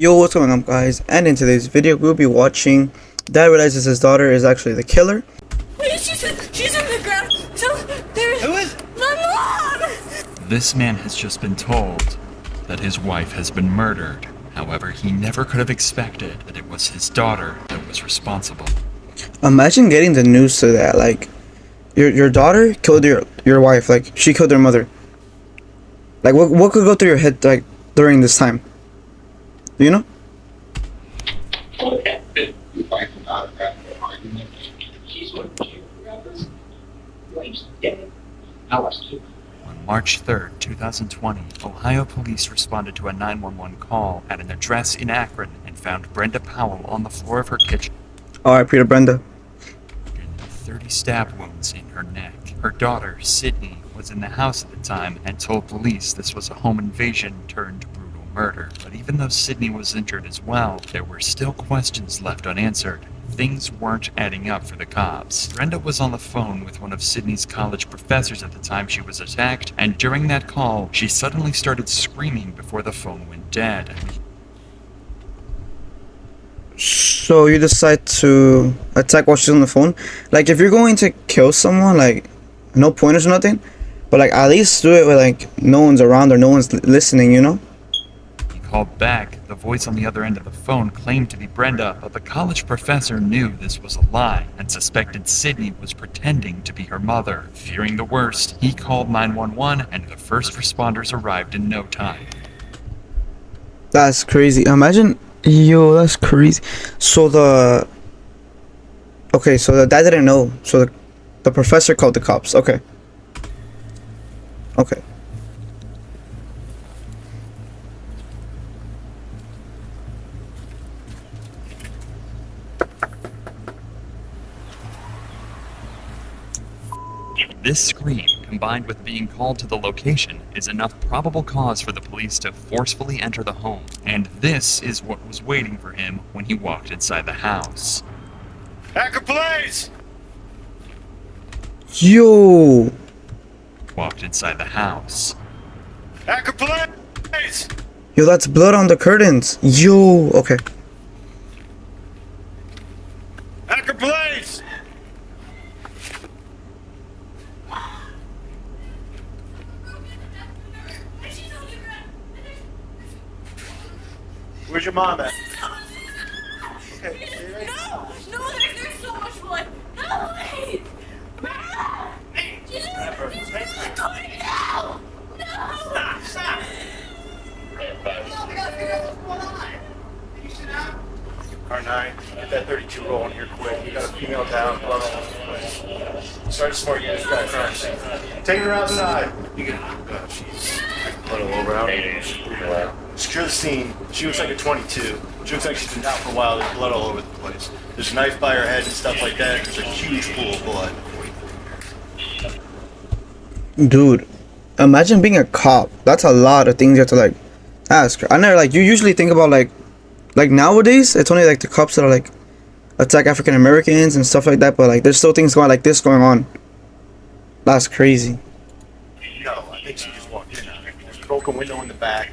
Yo, what's going on guys, and in today's video we'll be watching Dad realizes his daughter is actually the killer. Wait, she's in the ground. So there's Who is? my mom! This man has just been told that his wife has been murdered. However, he never could have expected that it was his daughter that was responsible. Imagine getting the news to that, like, your daughter killed your wife, like, she killed her mother. Like, what could go through your head, like, during this time? Do you know? On March 3rd, 2020, Ohio police responded to a 911 call at an address in Akron and found Brenda Powell on the floor of her kitchen. Alright, Peter Brenda. And 30 stab wounds in her neck. Her daughter, Sydney, was in the house at the time and told police this was a home invasion turned brutal murder. But even though Sydney was injured as well, there were still questions left unanswered. Things weren't adding up for the cops. Brenda was on the phone with one of Sydney's college professors at the time she was attacked, and during that call, she suddenly started screaming before the phone went dead. So you decide to attack while she's on the phone? Like, if you're going to kill someone, like, no pointers or nothing, but like, at least do it with like no one's around or no one's listening, you know? He called back. The voice on the other end of the phone claimed to be Brenda, but the college professor knew this was a lie and suspected Sydney was pretending to be her mother. Fearing the worst, he called 911 and the first responders arrived in no time. That's crazy. Imagine, yo, that's crazy. So the dad didn't know. So the professor called the cops. Okay. This scream, combined with being called to the location, is enough probable cause for the police to forcefully enter the home. And this is what was waiting for him when he walked inside the house. Hacker police! Yo. Walked inside the house. Hacker police! Yo, that's blood on the curtains. Yo. Okay. Hacker police! Where's your mom at? Okay, stay right No, there's so much blood. No, wait! Jesus, I'm going now! No! Stop! Car 9, get that 32 rolling here quick. You got a female down, blood all over the place. Start smart, you just got a crime scene. Take her outside. You get she's blood all over out. Secure the scene. She looks like a 22. She looks like she's been out for a while. There's blood all over the place. There's a knife by her head and stuff like that. There's a huge pool of blood. Dude, imagine being a cop. That's a lot of things you have to like ask. I never, like, you usually think about like nowadays it's only like the cops that are like attack African Americans and stuff like that, but like there's still things going like this going on. That's crazy. No, I think she just walked in. There's a broken window in the back.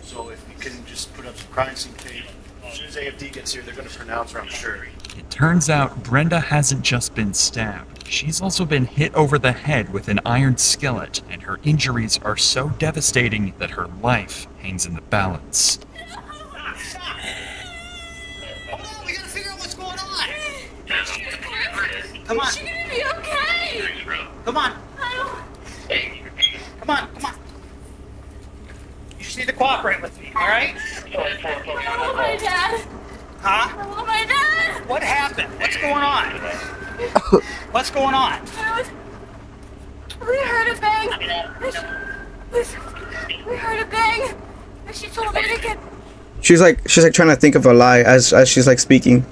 So if you can just put up some crime scene tape, as soon as AFD gets here, they're going to pronounce her, I'm sure. It turns out Brenda hasn't just been stabbed. She's also been hit over the head with an iron skillet, and her injuries are so devastating that her life hangs in the balance. We gotta figure out what's going on. Come on. Is she gonna be okay? Come on. I Come on. You just need to cooperate with me, all right? want my dad. Huh? I want my dad. What happened? What's going on? What's going on? We heard a bang. We heard a bang. And she told me to get. She's like trying to think of a lie as she's like speaking.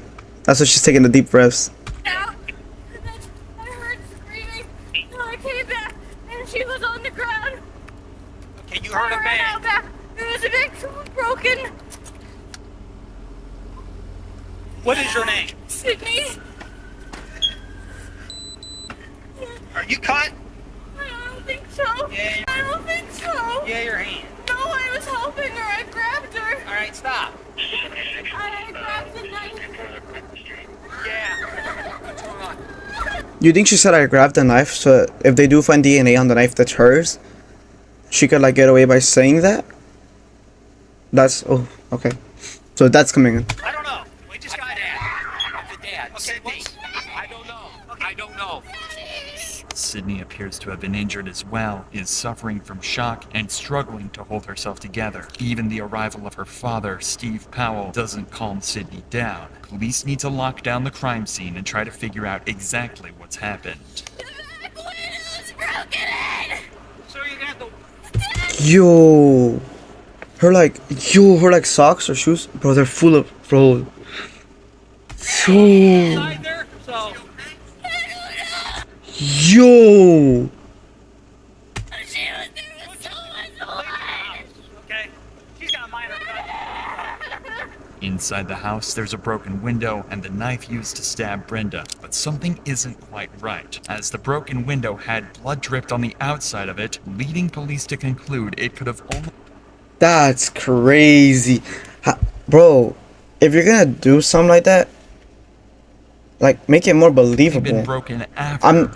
That's why she's taking the deep breaths. out. And then I heard screaming. So I came back and she was on the ground. Okay, you heard a I ran bang. out back. There was a big broken. What is your name? Sydney. Are you cut? I don't think so. Yeah. I don't think so. Yeah, your hand. No, I was helping her. I grabbed her. All right, stop. grab the knife. Yeah. What's going on? You think she said I grabbed the knife, so if they do find DNA on the knife that's hers, she could like get away by saying that? That's oh okay. So that's coming in. I don't know. We just got dad. The dad. Okay, Sydney. I don't know. Okay. I don't know. Sydney appears to have been injured as well, is suffering from shock, and struggling to hold herself together. Even the arrival of her father, Steve Powell, doesn't calm Sydney down. Police need to lock down the crime scene and try to figure out exactly what's happened. The back window's broken in. So you're gonna have to. Yo, her like socks or shoes, bro. They're full of bro. Yo, Inside there. So. yo. She was there with someone alive. Okay. She's got a minor cut. Inside the house, there's a broken window and the knife used to stab Brenda, but something isn't quite right, as the broken window had blood dripped on the outside of it, leading police to conclude it could have only... That's crazy, bro. If you're gonna do something like that, like make it more been believable. broken after.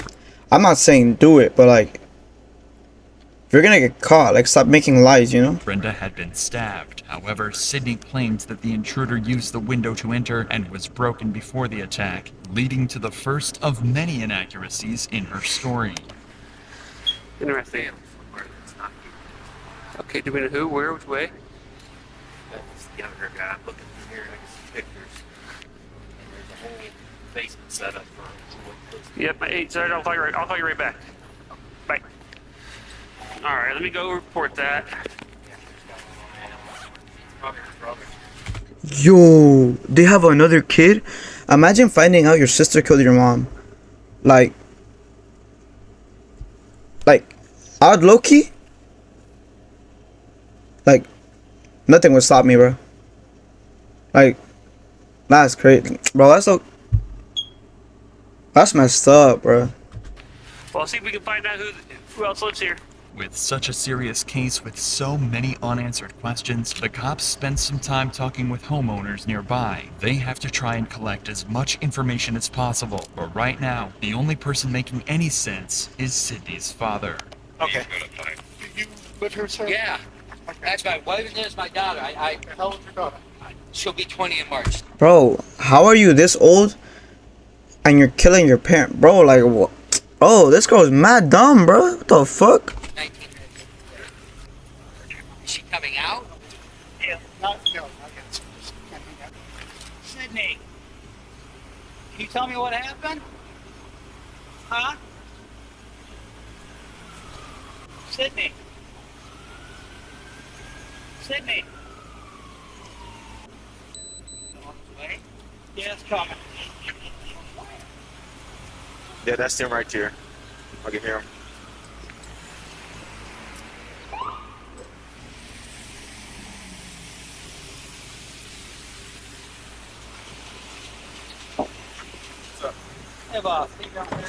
I'm not saying do it, but like, if you're gonna get caught, like stop making lies, you know? Brenda had been stabbed. However, Sydney claimed that the intruder used the window to enter and was broken before the attack, leading to the first of many inaccuracies in her story. Interesting. Okay, do we know who, where, which way? That's the younger guy. I'm looking through here and I can see pictures. And there's a whole basement set up for Yep, hey, sorry, I'll call you right back. Bye. Alright, let me go report that. probably her brother. Yo, they have another kid? Imagine finding out your sister killed your mom. Like, I'd low-key, like, nothing would stop me, bro. Like, that's crazy. Bro, that's messed up, bro. Well, see if we can find out who else lives here. With such a serious case with so many unanswered questions, the cops spend some time talking with homeowners nearby. They have to try and collect as much information as possible, but right now, the only person making any sense is Sydney's father. Okay. You live here, sir? Yeah, that's my wife and there's my daughter. How old's your daughter? She'll be 20 in March. Bro, how are you this old and you're killing your parent? Bro, like, what? Oh, this girl's mad dumb, bro. What the fuck? 19. Is she coming out? Yeah. Not yet. Sydney, can you tell me what happened? Huh? Sydney. Sydney. Yeah, it's coming. Yeah, that's them right there. I can hear him. Hey, boss. Hey, down there.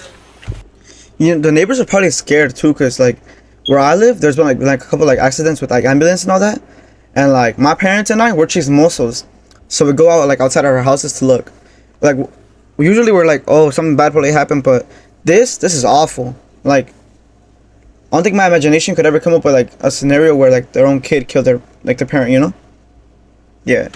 You know, the neighbors are probably scared too, cause like where I live, there's been like a couple like accidents with like ambulance and all that, and like my parents and I we're chismosos, so we go out like outside of our houses to look. Like usually we're like, oh, something bad probably happened, but this is awful. Like I don't think my imagination could ever come up with like a scenario where like their own kid killed their parent, you know? Yeah.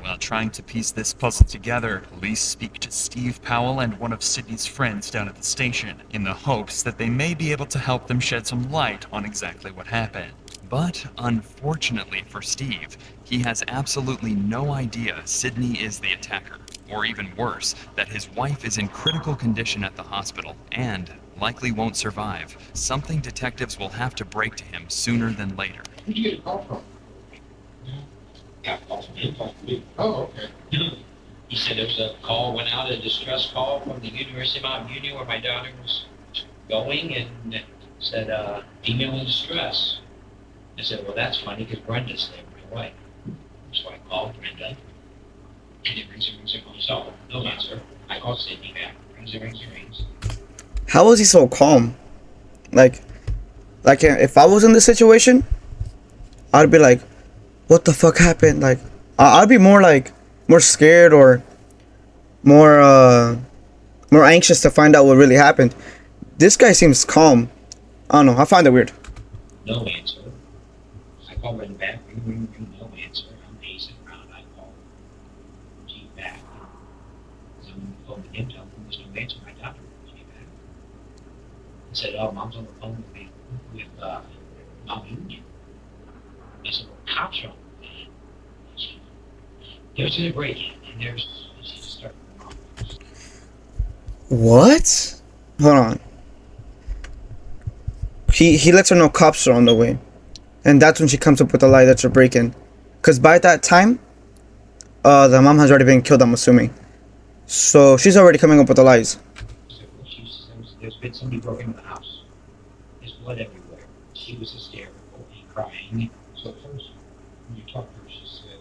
While trying to piece this puzzle together, police speak to Steve Powell and one of Sydney's friends down at the station, in the hopes that they may be able to help them shed some light on exactly what happened. But unfortunately for Steve, he has absolutely no idea Sydney is the attacker, or even worse, that his wife is in critical condition at the hospital and likely won't survive, something detectives will have to break to him sooner than later. Who'd you get a call from? Yeah, call from you, call from you. Oh, okay. He said there was a call, went out, a distress call from the University of Mount Union where my daughter was going, and said, female in distress. I said, well, that's funny because Brenda's there, my wife. So I called Brenda, and it rings and goes off. No answer. I called Sydney back. Rings. How was he so calm? Like if I was in this situation, I'd be like, what the fuck happened? Like I'd be more more scared or more anxious to find out what really happened. This guy seems calm. I don't know. I find it weird. No answer. I call her in the back, ring, no answer. I'm pacing around. I call G back. So I'm on the phone with him, telling him there's no answer. My doctor calls me back. I said, oh, mom's on the phone with me, with Mount Union. I said, well, cops are on the phone. There's a break in, and there's, she just started. What? Hold on. He lets her know cops are on the way. And that's when she comes up with a lie that you're breaking. Because by that time, the mom has already been killed, I'm assuming. So she's already coming up with the lies. There's been somebody broke into the house. There's blood everywhere. She was hysterical and crying. So first, when you talked to her, she said,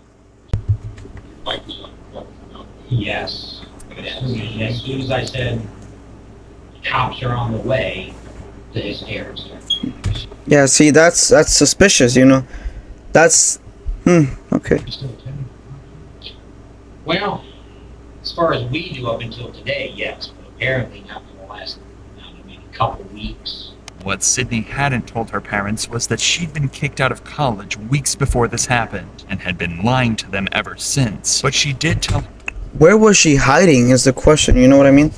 your bike was on the floor. Yes. As soon as I said, cops are on the way, the hysteria started. Yeah, see, that's suspicious, you know. That's... okay. Well, as far as we knew up until today, yes, but apparently not for the last, maybe a couple weeks. What Sydney hadn't told her parents was that she'd been kicked out of college weeks before this happened, and had been lying to them ever since. But she did tell... Where was she hiding is the question, you know what I mean?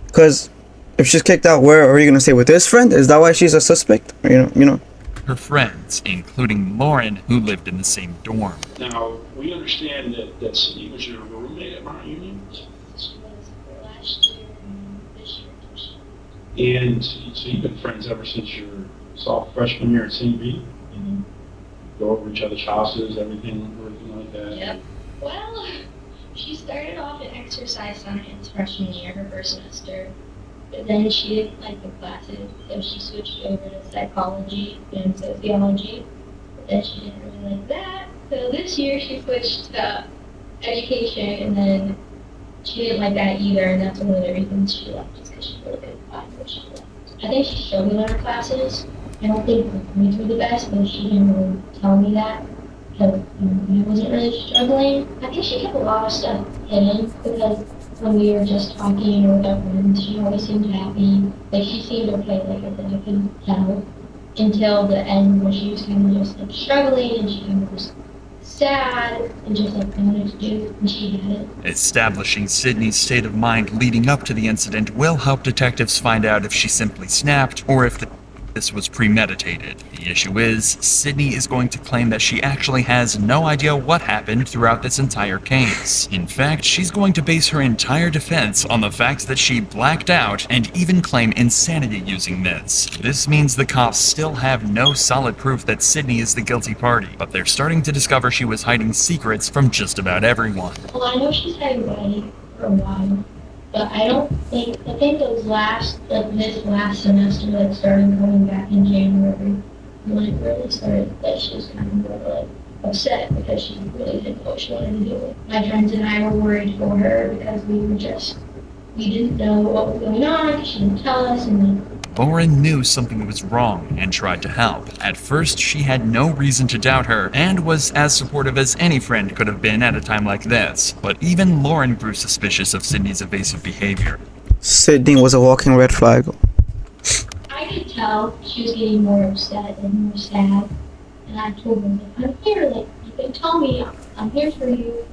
Because if she's kicked out, where are you going to stay with this friend? Is that why she's a suspect? Or, you know. her friends, including Lauren, who lived in the same dorm. Now, we understand that Sydney was your roommate at Mount Union? She was last year and this year. And so you've been friends ever since your freshman year at St. B? Mm-hmm. Go over each other's houses, everything like that? Yep. Well, she started off in exercise science freshman year, her first semester. But then she didn't like the classes, so she switched over to psychology and sociology. But then she didn't really like that. So this year she switched to education, and then she didn't like that either, and that's one of the reasons she left, just because she really couldn't find what she liked. I think she struggled in her classes. I don't think the grades were the best, but she didn't really tell me that. Because I wasn't really struggling. I think she kept a lot of stuff hidden, because when we were just talking or with our friends, she always seemed happy. Like, she seemed okay, like I said, I couldn't tell. Until the end, where she was kind of just like struggling, and she kind of was sad, and just like wanted to do, and she had it. Establishing Sydney's state of mind leading up to the incident will help detectives find out if she simply snapped or if this was premeditated. The issue is, Sydney is going to claim that she actually has no idea what happened throughout this entire case. In fact, she's going to base her entire defense on the fact that she blacked out and even claim insanity using this. This means the cops still have no solid proof that Sydney is the guilty party, but they're starting to discover she was hiding secrets from just about everyone. Well, I know she's had away for a while. But I think those this last semester, like starting coming back in January, when it really started, that she was kind of more like upset because she really didn't know what she wanted to do. My friends and I were worried for her because we didn't know what was going on because she didn't tell us, and then Lauren knew something was wrong and tried to help. At first, she had no reason to doubt her and was as supportive as any friend could have been at a time like this. But even Lauren grew suspicious of Sydney's evasive behavior. Sydney was a walking red flag. I could tell she was getting more upset and more sad. And I told her, like, I'm here, like, you can tell me, I'm here for you.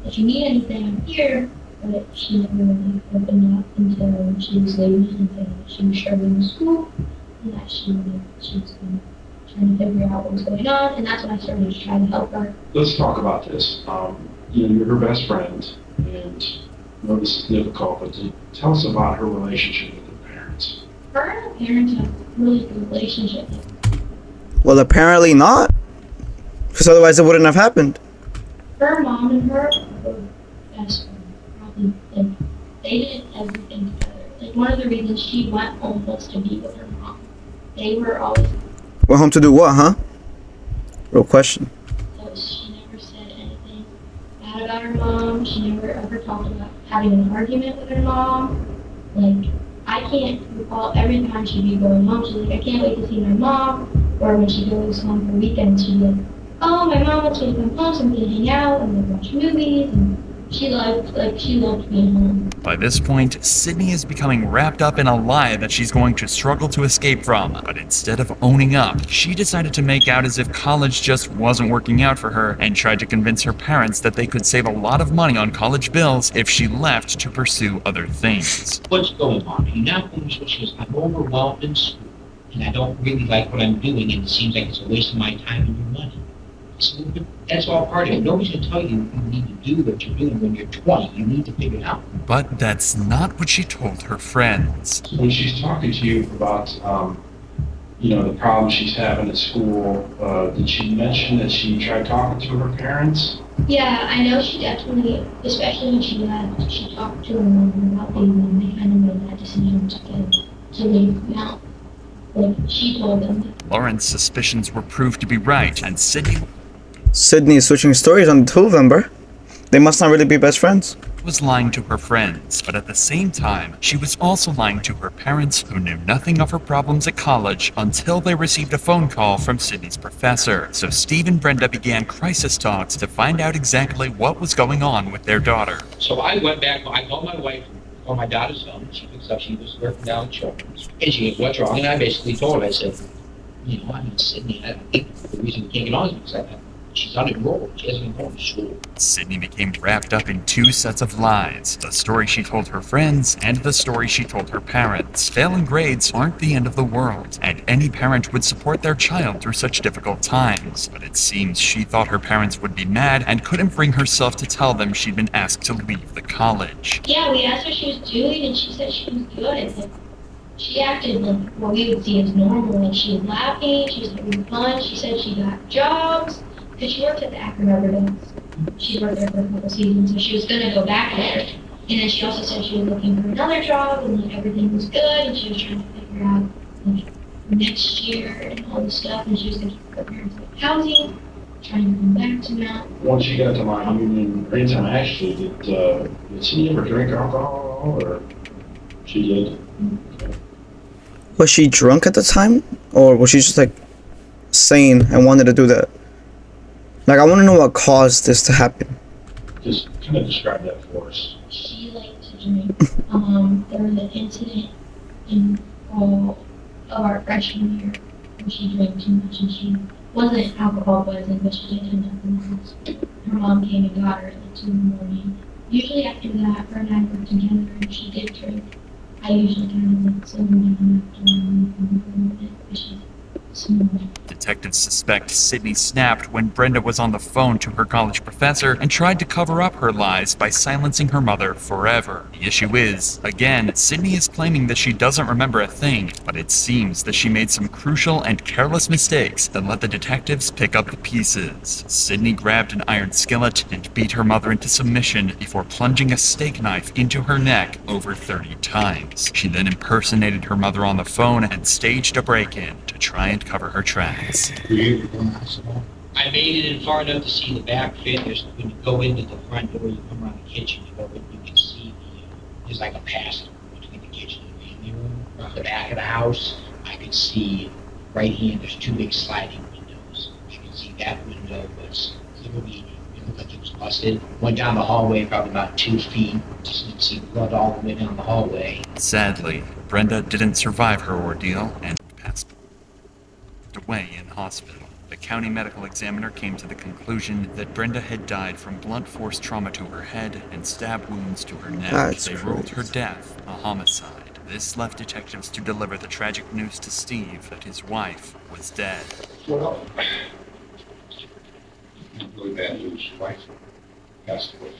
If you need anything, I'm here. But she never really opened up until she was leaving, until she was struggling in school, and that she was trying to figure out what was going on, and that's when I started to try to help her. Let's talk about this. You're her best friend, and I know this is difficult, but tell us about her relationship with her parents. Her and her parents have a really good relationship. Well, apparently not. Because otherwise it wouldn't have happened. Her mom and her were best friends. Like, they did everything together. Like, one of the reasons she went home was to be with her mom. They were always... Went home to do what, huh? Real question. So she never said anything bad about her mom. She never ever talked about having an argument with her mom. Like, I can't recall every time she'd be going home, she's like, I can't wait to see my mom. Or when she goes home for weekends, she'd be like, oh, my mom wants me to come home, so I'm going to hang out and like, watch movies. And she loved being home. By this point, Sydney is becoming wrapped up in a lie that she's going to struggle to escape from. But instead of owning up, she decided to make out as if college just wasn't working out for her and tried to convince her parents that they could save a lot of money on college bills if she left to pursue other things. What's going on? You're not going to switch this. I'm overwhelmed in school, and I don't really like what I'm doing, and it seems like it's a waste of my time and your money. So that's all part of it. Nobody's going to tell you you need to do what you're doing when you're 20. You need to figure it out. But that's not what she told her friends. When she's talking to you about, the problems she's having at school, did she mention that she tried talking to her parents? Yeah, I know she definitely, especially when she left, she talked to her mother about leaving, and they kind of made that decision to leave now. Like, she told them. Lauren's suspicions were proved to be right, and Sydney is switching stories on the two of them, bro. They must not really be best friends. was lying to her friends, but at the same time, she was also lying to her parents, who knew nothing of her problems at college until they received a phone call from Sydney's professor. So Steve and Brenda began crisis talks to find out exactly what was going on with their daughter. So I went back, I called my wife on my daughter's phone. She picks up, she was working down children's. And she goes, what's wrong? And I basically told her, I said, I'm in Sydney. I think the reason we can't get on is because she's unenrolled. She hasn't been going to school. Sydney became wrapped up in two sets of lies, the story she told her friends and the story she told her parents. Failing grades aren't the end of the world, and any parent would support their child through such difficult times. But it seems she thought her parents would be mad and couldn't bring herself to tell them she'd been asked to leave the college. Yeah, we asked what she was doing, and she said she was good. Like, she acted like what we would see as normal. Like, she was laughing, she was having fun. She said she got jobs. Because she worked at the Akron Rubber Ducks. She worked there for a couple seasons, so she was going to go back there. And then she also said she was looking for another job, and like, everything was good, and she was trying to figure out like, next year and all this stuff, and she was going to keep her parents like housing, trying to come back to Mount. Once she got to my union, anytime actually, did she ever drink alcohol, or she did? Okay. Was she drunk at the time? Or was she just like sane and wanted to do that? Like, I want to know what caused this to happen. Just kind of describe that for us. She liked to drink. There was an incident in fall of our freshman year where she drank too much, and she wasn't alcohol poisoning, but she did end up in the hospital. Her mom came and got her at like 2 in the morning. Usually after that, her and I worked together, and she did drink. I usually kind of like slow her down after a little bit, but she's small. Detectives suspect Sydney snapped when Brenda was on the phone to her college professor and tried to cover up her lies by silencing her mother forever. The issue is, again, Sydney is claiming that she doesn't remember a thing, but it seems that she made some crucial and careless mistakes that let the detectives pick up the pieces. Sydney grabbed an iron skillet and beat her mother into submission before plunging a steak knife into her neck over 30 times. She then impersonated her mother on the phone and staged a break-in to try and cover her tracks. I made it in far enough to see the back finish. When you go into the front door, you come around the kitchen, you can see there's like a pass between the kitchen and the family room. From the back of the house, I could see right here, there's 2 big sliding windows. You can see that window was literally, it looked like it was busted. Went down the hallway probably about 2 feet. Just you could see blood all the way down the hallway. Sadly, Brenda didn't survive her ordeal and passed away in hospital. The county medical examiner came to the conclusion that Brenda had died from blunt force trauma to her head and stab wounds to her neck. That's They ruled her death a homicide. This left detectives to deliver the tragic news to Steve that his wife was dead. Well, really bad news. Wife passed away.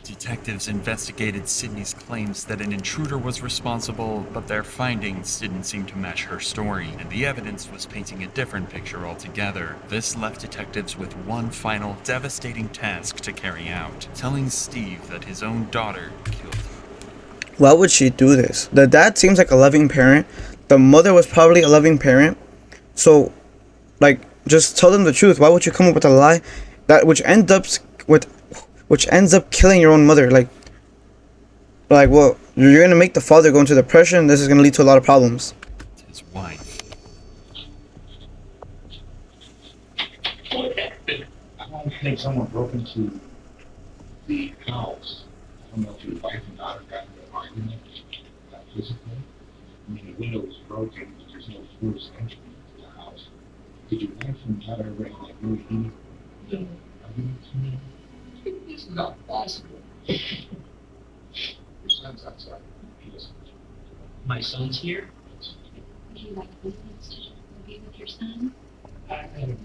Detectives investigated Sydney's claims that an intruder was responsible, but their findings didn't seem to match her story, and the evidence was painting a different picture altogether. This left detectives with one final devastating task to carry out, telling Steve that his own daughter killed him. Why would she do this? The dad seems like a loving parent. The mother was probably a loving parent. So, like, just tell them the truth. Why would you come up with a lie that which ends up killing your own mother? Like, well, you're gonna make the father go into depression. This is gonna lead to a lot of problems. His wife. think someone broke into the house. I don't know if your wife and daughter got into an argument physically. I mean, the window was broken, but there's no forced entry into the house. Did your wife and daughter ever have like really heated arguments? It's not possible. Your son's outside. He doesn't. My son's here. Would you like to be with your son? I don't know.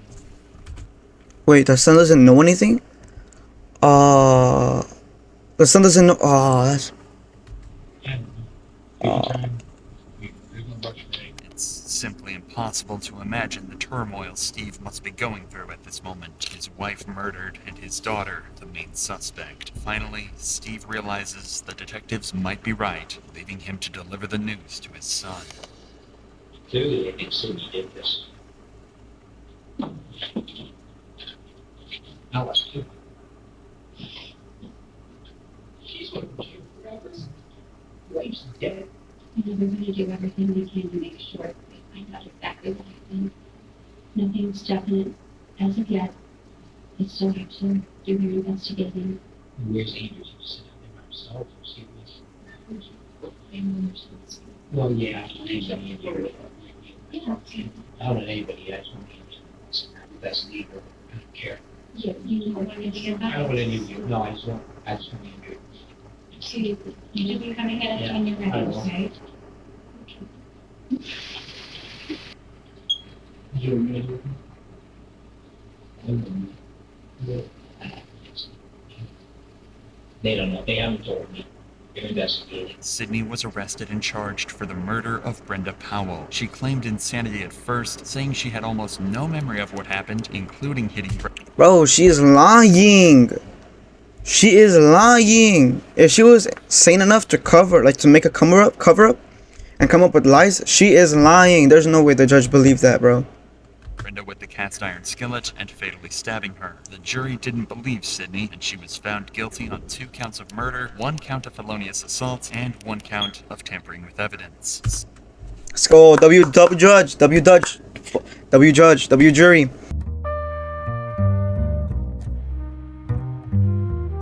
Wait, the son doesn't know anything? The son doesn't know. That's. I don't know. Anytime there's no rush for me. It's simply impossible to imagine the turmoil Steve must be going through at this moment. His wife murdered and his daughter the main suspect. Finally, Steve realizes the detectives might be right, leaving him to deliver the news to his son. Clearly, they think Sydney did this. Now let's do it. She's going to jail forever. Wife's dead. You know, we're going to do everything we can to make sure that we find out exactly what happened. Nothing's definite as of yet. We still have to do your investigating. Where's Andrew? He's sitting there by himself. Or see this? Family responsibility. Well, yeah, I don't know anybody in here. Yeah. I don't know anybody. I just want to be the best leader. I don't care. You know what to get I about don't want it? any of you. No, I just want you. So you be coming in when you're ready, I will. okay? You remember? They don't know. They haven't told me. They're investigating. Sydney was arrested and charged for the murder of Brenda Powell. She claimed insanity at first, saying she had almost no memory of what happened, including hitting Bro, she is lying. She is lying. If she was sane enough to to make a cover up, and come up with lies, she is lying. There's no way the judge believed that, bro. Brenda with the cast iron skillet and fatally stabbing her. The jury didn't believe Sydney, and she was found guilty on 2 counts of murder, 1 count of felonious assault, and 1 count of tampering with evidence. Let's go. W judge, W judge, W jury.